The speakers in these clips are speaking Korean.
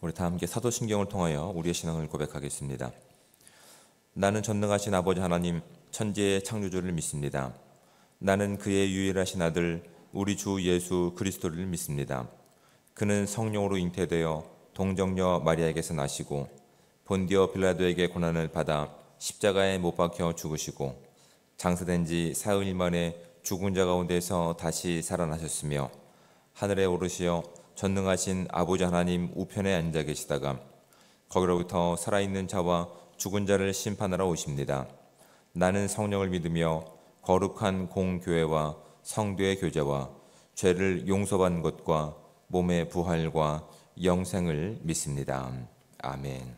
우리 다 함께 사도신경을 통하여 우리의 신앙을 고백하겠습니다. 나는 전능하신 아버지 하나님 천지의 창조주를 믿습니다. 나는 그의 유일하신 아들 우리 주 예수 그리스도를 믿습니다. 그는 성령으로 잉태되어 동정녀 마리아에게서 나시고 본디오 빌라도에게 고난을 받아 십자가에 못 박혀 죽으시고 장사된 지 사흘 만에 죽은 자 가운데서 다시 살아나셨으며 하늘에 오르시어 전능하신 아버지 하나님 우편에 앉아 계시다가 거기로부터 살아있는 자와 죽은 자를 심판하러 오십니다. 나는 성령을 믿으며 거룩한 공교회와 성도의 교제와 죄를 용서받는 것과 몸의 부활과 영생을 믿습니다. 아멘.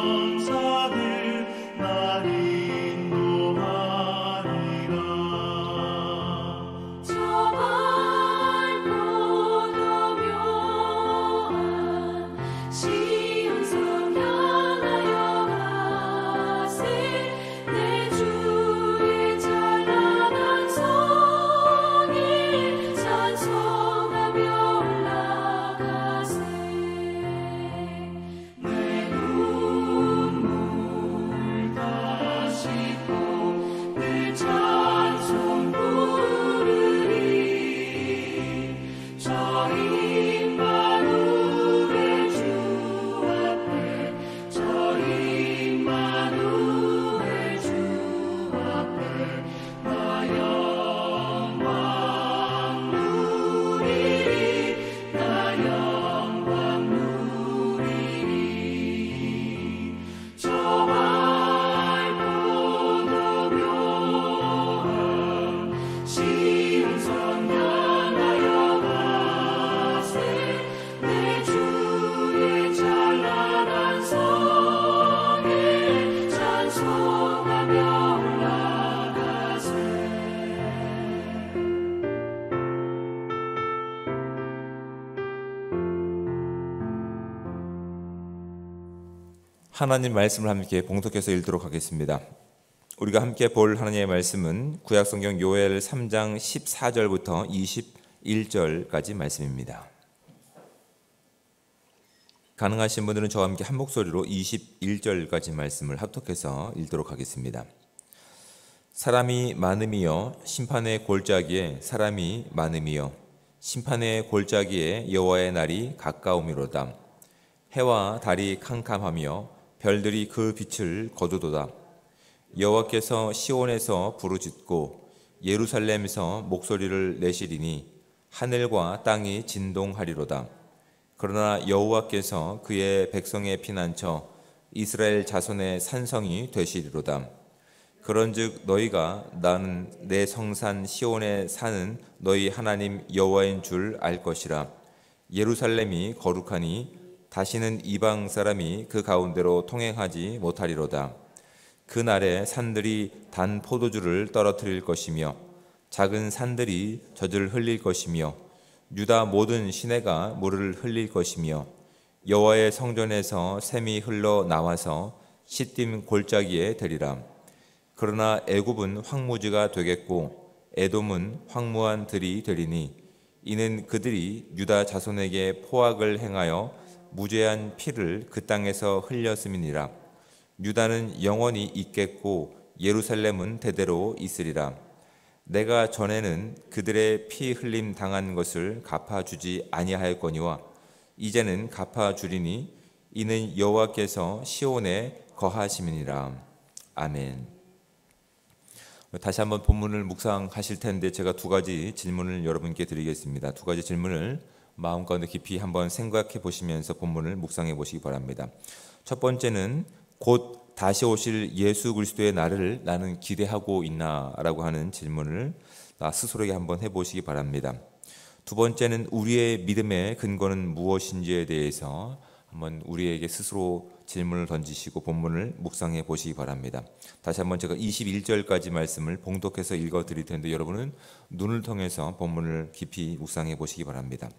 천사들 날 인도하리라. 하나님 말씀을 함께 봉독해서 읽도록 하겠습니다. 우리가 함께 볼 하나님의 말씀은 구약성경 요엘 3장 14절부터 21절까지 말씀입니다. 가능하신 분들은 저와 함께 한 목소리로 21절까지 말씀을 합독해서 읽도록 하겠습니다. 사람이 많음이여 심판의 골짜기에 사람이 많음이여 심판의 골짜기에 여호와의 날이 가까우미로다. 해와 달이 캄캄하며 별들이 그 빛을 거두도다. 여호와께서 시온에서 부르짖고 예루살렘에서 목소리를 내시리니 하늘과 땅이 진동하리로다. 그러나 여호와께서 그의 백성의 피난처 이스라엘 자손의 산성이 되시리로다. 그런즉 너희가 나는 내 성산 시온에 사는 너희 하나님 여호와인 줄 알 것이라. 예루살렘이 거룩하니 다시는 이방 사람이 그 가운데로 통행하지 못하리로다. 그날에 산들이 단 포도주를 떨어뜨릴 것이며 작은 산들이 젖을 흘릴 것이며 유다 모든 시내가 물을 흘릴 것이며 여호와의 성전에서 샘이 흘러 나와서 시딤 골짜기에 되리라. 그러나 애굽은 황무지가 되겠고 에돔은 황무한 들이 되리니 이는 그들이 유다 자손에게 포악을 행하여 무죄한 피를 그 땅에서 흘렸음이니라. 유다는 영원히 있겠고 예루살렘은 대대로 있으리라. 내가 전에는 그들의 피 흘림 당한 것을 갚아주지 아니하였거니와 이제는 갚아주리니 이는 여호와께서 시온에 거하심이니라. 아멘. 다시 한번 본문을 묵상하실 텐데 제가 두 가지 질문을 여러분께 드리겠습니다. 두 가지 질문을 마음 가운데 깊이 한번 생각해 보시면서 본문을 묵상해 보시기 바랍니다. 첫 번째는 곧 다시 오실 예수 그리스도의 날을 나는 기대하고 있나라고 하는 질문을 나 스스로에게 한번 해보시기 바랍니다. 두 번째는 우리의 믿음의 근거는 무엇인지에 대해서 한번 우리에게 스스로 질문을 던지시고 본문을 묵상해 보시기 바랍니다. 다시 한번 제가 21절까지 말씀을 봉독해서 읽어 드릴 텐데 여러분은 눈을 통해서 본문을 깊이 묵상해 보시기 바랍니다.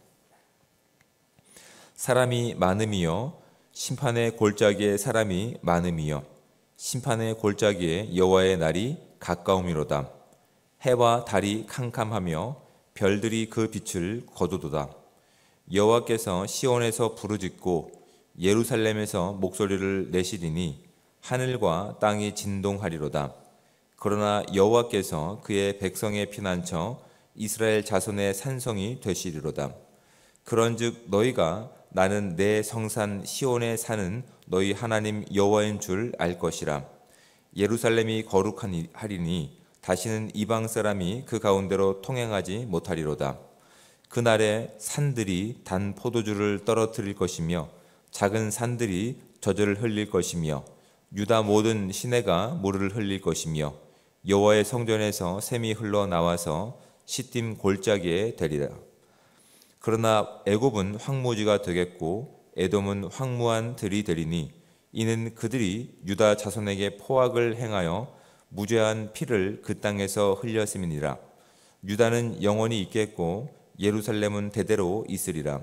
사람이 많음이여 심판의 골짜기에 사람이 많음이여 심판의 골짜기에 여호와의 날이 가까움이로다. 해와 달이 캄캄하며 별들이 그 빛을 거두도다. 여호와께서 시온에서 부르짖고 예루살렘에서 목소리를 내시리니 하늘과 땅이 진동하리로다. 그러나 여호와께서 그의 백성의 피난처 이스라엘 자손의 산성이 되시리로다. 그런즉 너희가 나는 내 성산 시온에 사는 너희 하나님 여호와인 줄 알 것이라. 예루살렘이 거룩하리니 다시는 이방 사람이 그 가운데로 통행하지 못하리로다. 그날에 산들이 단 포도주를 떨어뜨릴 것이며 작은 산들이 젖을 흘릴 것이며 유다 모든 시내가 물을 흘릴 것이며 여호와의 성전에서 샘이 흘러 나와서 시딤 골짜기에 되리라. 그러나 애굽은 황무지가 되겠고 에돔은 황무한 들이 되리니 이는 그들이 유다 자손에게 포악을 행하여 무죄한 피를 그 땅에서 흘렸음이니라. 유다는 영원히 있겠고 예루살렘은 대대로 있으리라.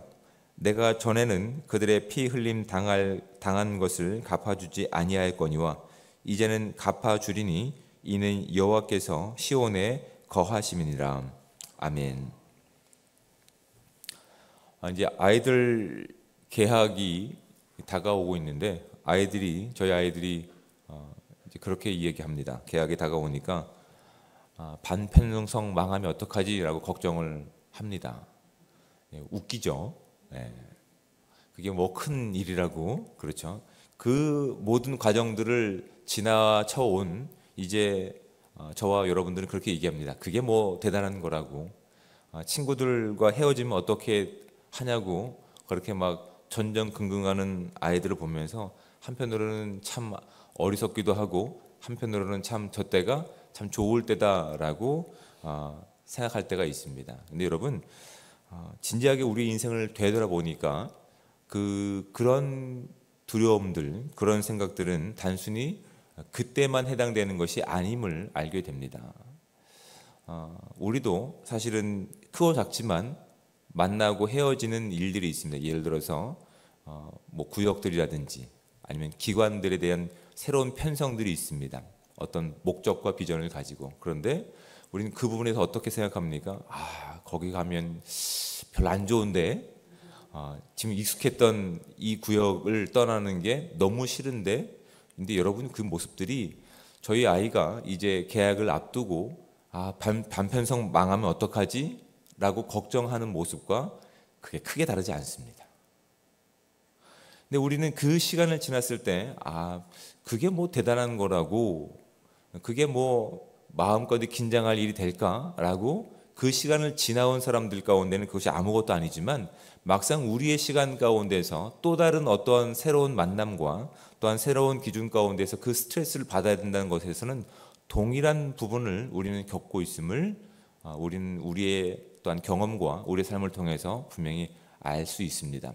내가 전에는 그들의 피 흘림 당한 것을 갚아주지 아니하였거니와 이제는 갚아주리니 이는 여호와께서 시온에 거하심이니라. 아멘. 이제 아이들 개학이 다가오고 있는데 저희 아이들이 이제 그렇게 얘기합니다. 개학이 다가오니까 반편성성 망하면 어떡하지라고 걱정을 합니다. 웃기죠. 그게 뭐 큰 일이라고 그렇죠. 그 모든 과정들을 지나쳐온 이제 저와 여러분들은 그렇게 얘기합니다. 그게 뭐 대단한 거라고. 친구들과 헤어지면 어떻게 하냐고 그렇게 막 전전긍긍하는 아이들을 보면서 한편으로는 참 어리석기도 하고 한편으로는 참 저 때가 참 좋을 때다라고 생각할 때가 있습니다. 근데 여러분 진지하게 우리 인생을 되돌아보니까 그런 두려움들, 그런 생각들은 단순히 그때만 해당되는 것이 아님을 알게 됩니다. 우리도 사실은 크고 작지만 만나고 헤어지는 일들이 있습니다. 예를 들어서 뭐 구역들이라든지 아니면 기관들에 대한 새로운 편성들이 있습니다. 어떤 목적과 비전을 가지고. 그런데 우리는 그 부분에서 어떻게 생각합니까? 거기 가면 별로 안 좋은데, 지금 익숙했던 이 구역을 떠나는 게 너무 싫은데. 근데 여러분, 그 모습들이 저희 아이가 이제 계약을 앞두고 반편성 망하면 어떡하지? 라고 걱정하는 모습과 그게 크게 다르지 않습니다. 근데 우리는 그 시간을 지났을 때 그게 뭐 대단한 거라고, 그게 뭐 마음껏 긴장할 일이 될까라고 그 시간을 지나온 사람들 가운데는 그것이 아무것도 아니지만, 막상 우리의 시간 가운데서 또 다른 어떠한 새로운 만남과 또한 새로운 기준 가운데서 그 스트레스를 받아야 된다는 것에서는 동일한 부분을 우리는 겪고 있음을 우리는 우리의 또한 경험과 우리의 삶을 통해서 분명히 알 수 있습니다.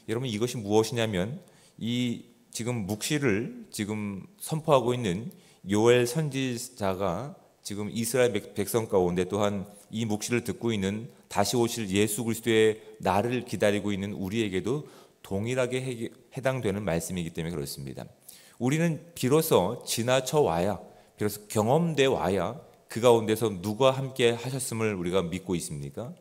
여러분, 이것이 무엇이냐면, 이 지금 묵시를 지금 선포하고 있는 요엘 선지자가 지금 이스라엘 백성 가운데, 또한 이 묵시를 듣고 있는 다시 오실 예수 그리스도의 날을 기다리고 있는 우리에게도 동일하게 해당되는 말씀이기 때문에 그렇습니다. 우리는 비로소 지나쳐 와야, 비로소 경험돼 와야 그 가운데서 누가 함께 하셨음을 우리가 믿고 있습니까?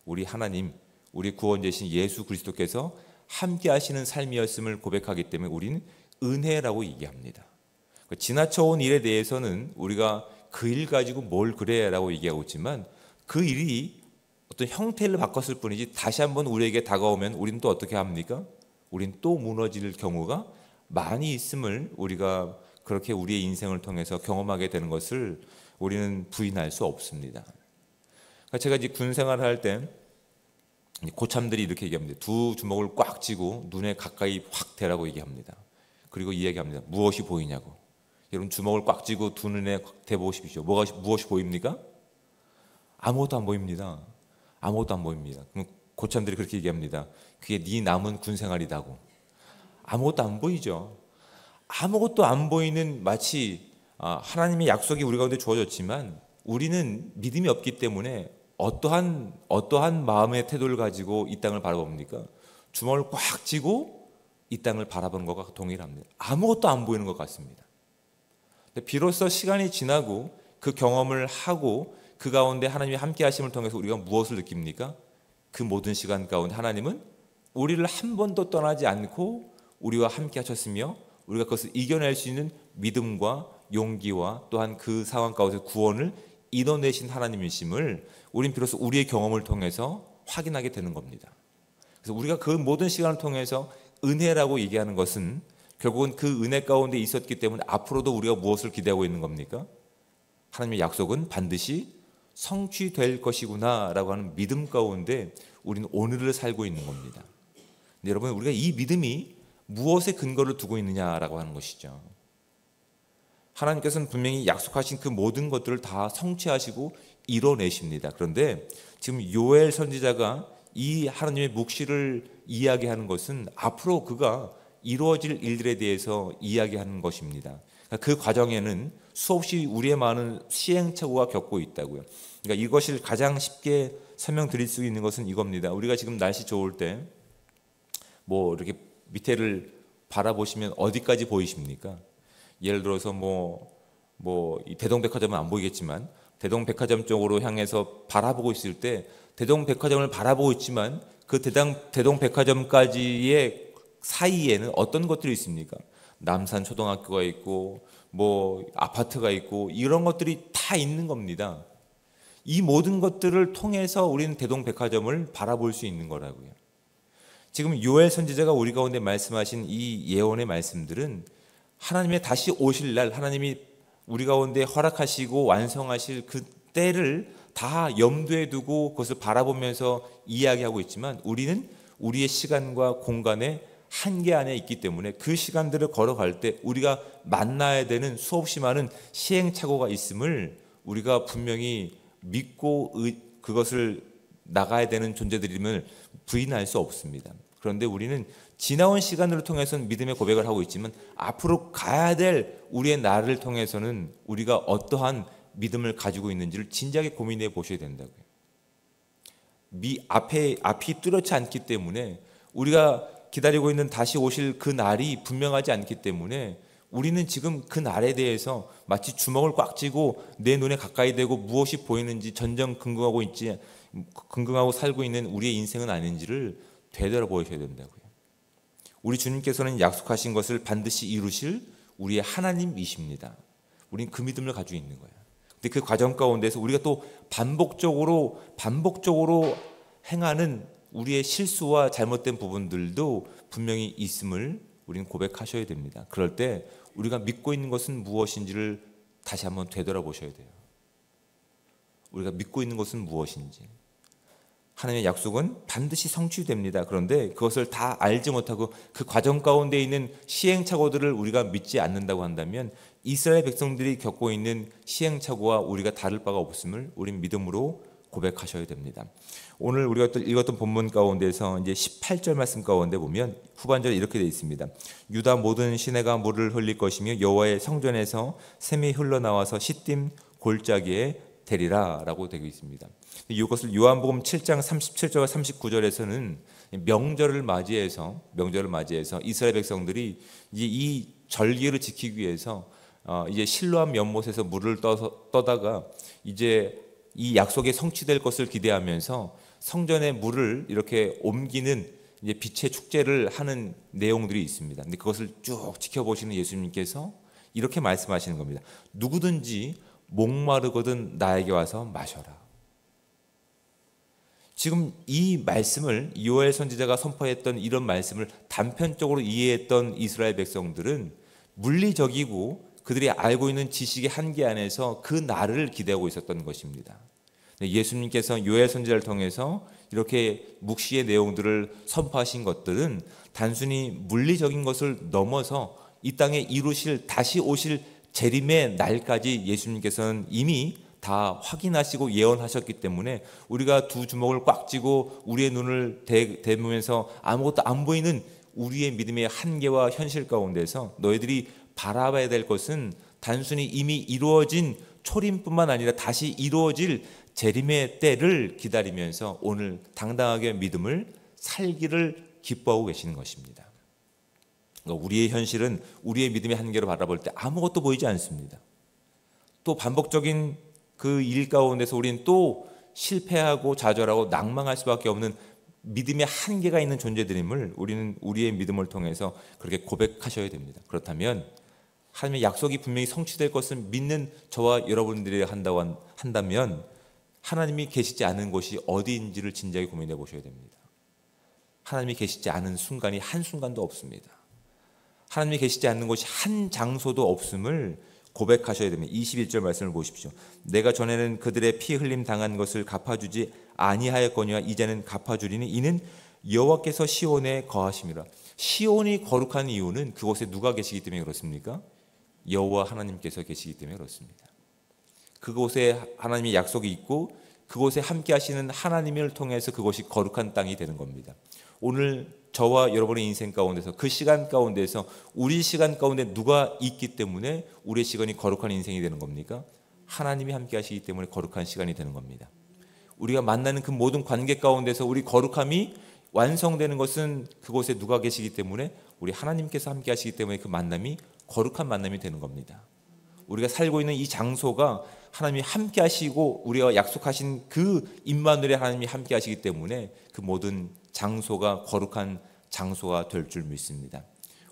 우리 하나님, 우리 구원자신 예수 그리스도께서 함께 하시는 삶이었음을 고백하기 때문에 우리는 은혜라고 얘기합니다. 지나쳐 온 일에 대해서는 우리가 그 일 가지고 뭘 그래 라고 얘기하고 있지만, 그 일이 어떤 형태를 바꿨을 뿐이지 다시 한번 우리에게 다가오면 우리는 또 어떻게 합니까? 우리는 또 무너질 경우가 많이 있음을 우리가 그렇게 우리의 인생을 통해서 경험하게 되는 것을 우리는 부인할 수 없습니다. 제가 이제 군 생활을 할 때 고참들이 이렇게 얘기합니다. 두 주먹을 꽉 쥐고 눈에 가까이 확 대라고 얘기합니다. 그리고 이야기합니다. 무엇이 보이냐고. 여러분, 주먹을 꽉 쥐고 두 눈에 대보십시오. 무엇이 보입니까? 아무것도 안 보입니다. 아무것도 안 보입니다. 그럼 고참들이 그렇게 얘기합니다. 그게 네 남은 군 생활이다고. 아무것도 안 보이죠. 아무것도 안 보이는, 마치 하나님의 약속이 우리 가운데 주어졌지만 우리는 믿음이 없기 때문에 어떠한 마음의 태도를 가지고 이 땅을 바라봅니까? 주먹을 꽉 쥐고 이 땅을 바라보는 것과 동일합니다. 아무것도 안 보이는 것 같습니다. 근데 비로소 시간이 지나고 그 경험을 하고 그 가운데 하나님이 함께 하심을 통해서 우리가 무엇을 느낍니까? 그 모든 시간 가운데 하나님은 우리를 한 번도 떠나지 않고 우리와 함께 하셨으며, 우리가 그것을 이겨낼 수 있는 믿음과 용기와 또한 그 상황 가운데 구원을 이뤄내신 하나님이심을 우린 비로소 우리의 경험을 통해서 확인하게 되는 겁니다. 그래서 우리가 그 모든 시간을 통해서 은혜라고 얘기하는 것은 결국은 그 은혜 가운데 있었기 때문에 앞으로도 우리가 무엇을 기대하고 있는 겁니까? 하나님의 약속은 반드시 성취될 것이구나 라고 하는 믿음 가운데 우리는 오늘을 살고 있는 겁니다. 근데 여러분, 우리가 이 믿음이 무엇에 근거를 두고 있느냐라고 하는 것이죠. 하나님께서는 분명히 약속하신 그 모든 것들을 다 성취하시고 이뤄내십니다. 그런데 지금 요엘 선지자가 이 하나님의 묵시를 이야기하는 것은 앞으로 그가 이루어질 일들에 대해서 이야기하는 것입니다. 그 과정에는 수없이 우리의 많은 시행착오가 겪고 있다고요. 그러니까 이것을 가장 쉽게 설명드릴 수 있는 것은 이겁니다. 우리가 지금 날씨 좋을 때 뭐 이렇게 밑에를 바라보시면 어디까지 보이십니까? 예를 들어서 이 대동백화점은 안 보이겠지만 대동백화점 쪽으로 향해서 바라보고 있을 때 대동백화점을 바라보고 있지만 그 대동백화점까지의 사이에는 어떤 것들이 있습니까? 남산 초등학교가 있고 아파트가 있고 이런 것들이 다 있는 겁니다. 이 모든 것들을 통해서 우리는 대동백화점을 바라볼 수 있는 거라고요. 지금 요엘 선지자가 우리 가운데 말씀하신 이 예언의 말씀들은 하나님의 다시 오실 날, 하나님이 우리 가운데 허락하시고 완성하실 그 때를 다 염두에 두고 그것을 바라보면서 이야기하고 있지만, 우리는 우리의 시간과 공간의 한계 안에 있기 때문에 그 시간들을 걸어갈 때 우리가 만나야 되는 수없이 많은 시행착오가 있음을 우리가 분명히 믿고 그것을 나가야 되는 존재들임을 부인할 수 없습니다. 그런데 우리는 지나온 시간을 통해서는 믿음의 고백을 하고 있지만 앞으로 가야 될 우리의 날을 통해서는 우리가 어떠한 믿음을 가지고 있는지를 진지하게 고민해 보셔야 된다고요. 앞이 뚜렷지 않기 때문에 우리가 기다리고 있는 다시 오실 그 날이 분명하지 않기 때문에 우리는 지금 그 날에 대해서 마치 주먹을 꽉 쥐고 내 눈에 가까이 대고 무엇이 보이는지 근거하고 살고 있는 우리의 인생은 아닌지를 되돌아보셔야 된다고요. 우리 주님께서는 약속하신 것을 반드시 이루실 우리의 하나님이십니다. 우리는 그 믿음을 가지고 있는 거예요. 근데 그 과정 가운데서 우리가 또 반복적으로 행하는 우리의 실수와 잘못된 부분들도 분명히 있음을 우리는 고백하셔야 됩니다. 그럴 때 우리가 믿고 있는 것은 무엇인지를 다시 한번 되돌아보셔야 돼요. 우리가 믿고 있는 것은 무엇인지. 하나님의 약속은 반드시 성취됩니다. 그런데 그것을 다 알지 못하고 그 과정 가운데 있는 시행착오들을 우리가 믿지 않는다고 한다면 이스라엘 백성들이 겪고 있는 시행착오와 우리가 다를 바가 없음을 우린 믿음으로 고백하셔야 됩니다. 오늘 우리가 읽었던 본문 가운데서 이제 18절 말씀 가운데 보면 후반절에 이렇게 되어 있습니다. 유다 모든 시내가 물을 흘릴 것이며 여호와의 성전에서 샘이 흘러나와서 시딤 골짜기에 되리라 라고 되어 있습니다. 이것을 요한복음 7장 37절과 39절에서는 명절을 맞이해서 이스라엘 백성들이 이제 이 절기를 지키기 위해서 이제 실로암 연못에서 물을 떠다가 이제 이 약속이 성취될 것을 기대하면서 성전의 물을 이렇게 옮기는 이제 빛의 축제를 하는 내용들이 있습니다. 근데 그것을 쭉 지켜보시는 예수님께서 이렇게 말씀하시는 겁니다. 누구든지 목마르거든 나에게 와서 마셔라. 지금 이 말씀을 요엘 선지자가 선포했던 이런 말씀을 단편적으로 이해했던 이스라엘 백성들은 물리적이고 그들이 알고 있는 지식의 한계 안에서 그 날을 기대하고 있었던 것입니다. 예수님께서 요엘 선지자를 통해서 이렇게 묵시의 내용들을 선포하신 것들은 단순히 물리적인 것을 넘어서 이 땅에 다시 오실 재림의 날까지 예수님께서는 이미 다 확인하시고 예언하셨기 때문에 우리가 두 주먹을 꽉 쥐고 우리의 눈을 대면서 아무것도 안 보이는 우리의 믿음의 한계와 현실 가운데서 너희들이 바라봐야 될 것은 단순히 이미 이루어진 초림뿐만 아니라 다시 이루어질 재림의 때를 기다리면서 오늘 당당하게 믿음을 살기를 기뻐하고 계시는 것입니다. 그러니까 우리의 현실은 우리의 믿음의 한계로 바라볼 때 아무것도 보이지 않습니다. 또 반복적인 그 일 가운데서 우리는 또 실패하고 좌절하고 낭망할 수밖에 없는 믿음의 한계가 있는 존재들임을 우리는 우리의 믿음을 통해서 그렇게 고백하셔야 됩니다. 그렇다면 하나님의 약속이 분명히 성취될 것을 믿는 저와 여러분들이 한다면 하나님이 계시지 않은 곳이 어디인지를 진지하게 고민해 보셔야 됩니다. 하나님이 계시지 않은 순간이 한순간도 없습니다. 하나님이 계시지 않는 곳이 한 장소도 없음을 고백하셔야 됩니다. 21절 말씀을 보십시오. 내가 전에는 그들의 피 흘림 당한 것을 갚아주지 아니하였거니와 이제는 갚아주리니 이는 여호와께서 시온에 거하심이라. 시온이 거룩한 이유는 그곳에 누가 계시기 때문에 그렇습니까? 여호와 하나님께서 계시기 때문에 그렇습니다. 그곳에 하나님의 약속이 있고 그곳에 함께 하시는 하나님을 통해서 그것이 거룩한 땅이 되는 겁니다. 오늘 저와 여러분의 인생 가운데서 그 시간 가운데서 우리 시간 가운데 누가 있기 때문에 우리의 시간이 거룩한 인생이 되는 겁니까? 하나님이 함께 하시기 때문에 거룩한 시간이 되는 겁니다. 우리가 만나는 그 모든 관계 가운데서 우리 거룩함이 완성되는 것은 그곳에 누가 계시기 때문에 우리 하나님께서 함께 하시기 때문에 그 만남이 거룩한 만남이 되는 겁니다. 우리가 살고 있는 이 장소가 하나님이 함께 하시고 우리가 약속하신 그 임마누엘의 하나님이 함께 하시기 때문에 그 모든 장소가 거룩한 장소가 될 줄 믿습니다.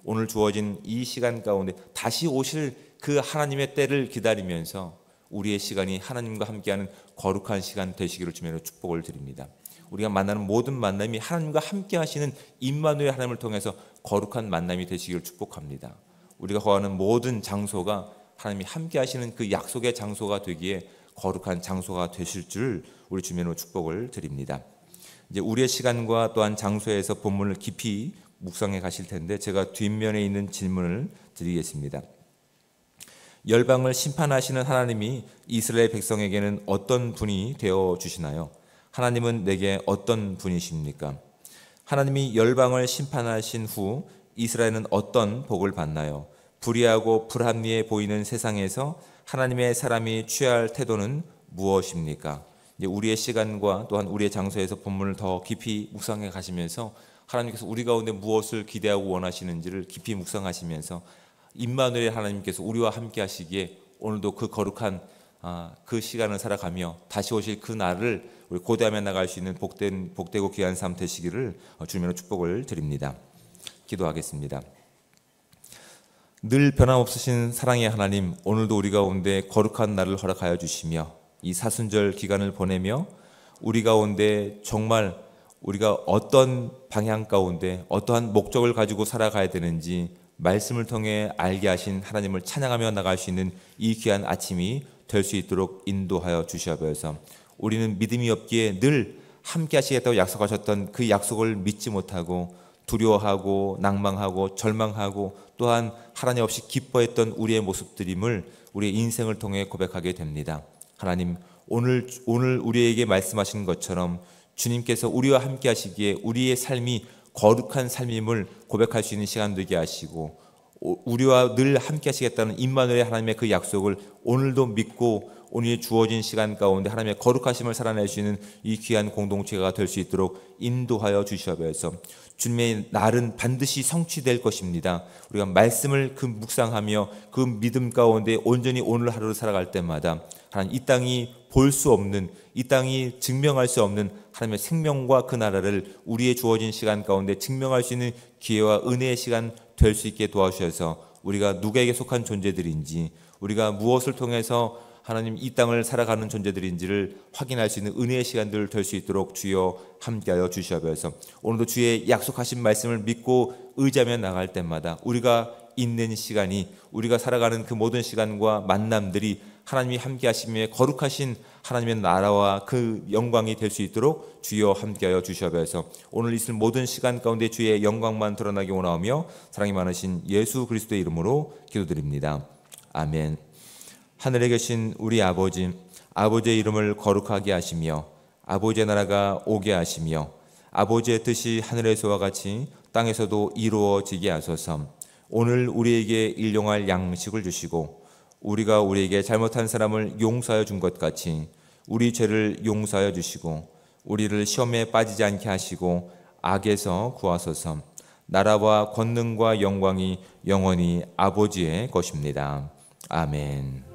오늘 주어진 이 시간 가운데 다시 오실 그 하나님의 때를 기다리면서 우리의 시간이 하나님과 함께하는 거룩한 시간 되시기를 주님으로 축복을 드립니다. 우리가 만나는 모든 만남이 하나님과 함께 하시는 임마누엘 하나님을 통해서 거룩한 만남이 되시기를 축복합니다. 우리가 거하는 모든 장소가 하나님이 함께 하시는 그 약속의 장소가 되기에 거룩한 장소가 되실 줄 우리 주님으로 축복을 드립니다. 이제 우리의 시간과 또한 장소에서 본문을 깊이 묵상해 가실 텐데 제가 뒷면에 있는 질문을 드리겠습니다. 열방을 심판하시는 하나님이 이스라엘 백성에게는 어떤 분이 되어 주시나요? 하나님은 내게 어떤 분이십니까? 하나님이 열방을 심판하신 후 이스라엘은 어떤 복을 받나요? 불의하고 불합리해 보이는 세상에서 하나님의 사람이 취할 태도는 무엇입니까? 이제 우리의 시간과 또한 우리의 장소에서 본문을 더 깊이 묵상해 가시면서 하나님께서 우리 가운데 무엇을 기대하고 원하시는지를 깊이 묵상하시면서 임마누엘 하나님께서 우리와 함께 하시기에 오늘도 그 거룩한 그 시간을 살아가며 다시 오실 그 날을 우리 고대하며 나갈 수 있는 복되고 귀한 삶 되시기를 주님으로 축복을 드립니다. 기도하겠습니다. 늘 변함없으신 사랑의 하나님, 오늘도 우리 가운데 거룩한 날을 허락하여 주시며 이 사순절 기간을 보내며 우리 가운데 정말 우리가 어떤 방향 가운데 어떠한 목적을 가지고 살아가야 되는지 말씀을 통해 알게 하신 하나님을 찬양하며 나갈 수 있는 이 귀한 아침이 될 수 있도록 인도하여 주시옵소서. 우리는 믿음이 없기에 늘 함께 하시겠다고 약속하셨던 그 약속을 믿지 못하고 두려워하고 낭망하고 절망하고 또한 하나님 없이 기뻐했던 우리의 모습들임을 우리의 인생을 통해 고백하게 됩니다. 하나님, 오늘 우리에게 말씀하신 것처럼 주님께서 우리와 함께 하시기에 우리의 삶이 거룩한 삶임을 고백할 수 있는 시간 되게 하시고 우리와 늘 함께 하시겠다는 임마누엘 하나님의 그 약속을 오늘도 믿고 오늘 주어진 시간 가운데 하나님의 거룩하심을 살아낼 수 있는 이 귀한 공동체가 될 수 있도록 인도하여 주시옵소서. 주님의 날은 반드시 성취될 것입니다. 우리가 말씀을 그 묵상하며 그 믿음 가운데 온전히 오늘 하루를 살아갈 때마다 하나님, 이 땅이 볼 수 없는, 이 땅이 증명할 수 없는 하나님의 생명과 그 나라를 우리의 주어진 시간 가운데 증명할 수 있는 기회와 은혜의 시간 될 수 있게 도와주셔서 우리가 누구에게 속한 존재들인지, 우리가 무엇을 통해서 하나님 이 땅을 살아가는 존재들인지를 확인할 수 있는 은혜의 시간들 될 수 있도록 주여 함께하여 주시옵소서. 오늘도 주의 약속하신 말씀을 믿고 의지하며 나갈 때마다 우리가 있는 시간이, 우리가 살아가는 그 모든 시간과 만남들이 하나님이 함께 하시며 거룩하신 하나님의 나라와 그 영광이 될 수 있도록 주여 함께하여 주시옵소서. 오늘 있을 모든 시간 가운데 주의 영광만 드러나게 원하오며 사랑이 많으신 예수 그리스도의 이름으로 기도드립니다. 아멘. 하늘에 계신 우리 아버지, 아버지의 이름을 거룩하게 하시며 아버지의 나라가 오게 하시며 아버지의 뜻이 하늘에서와 같이 땅에서도 이루어지게 하소서. 오늘 우리에게 일용할 양식을 주시고 우리가 우리에게 잘못한 사람을 용서하여 준 것 같이 우리 죄를 용서하여 주시고 우리를 시험에 빠지지 않게 하시고 악에서 구하소서. 나라와 권능과 영광이 영원히 아버지의 것입니다. 아멘.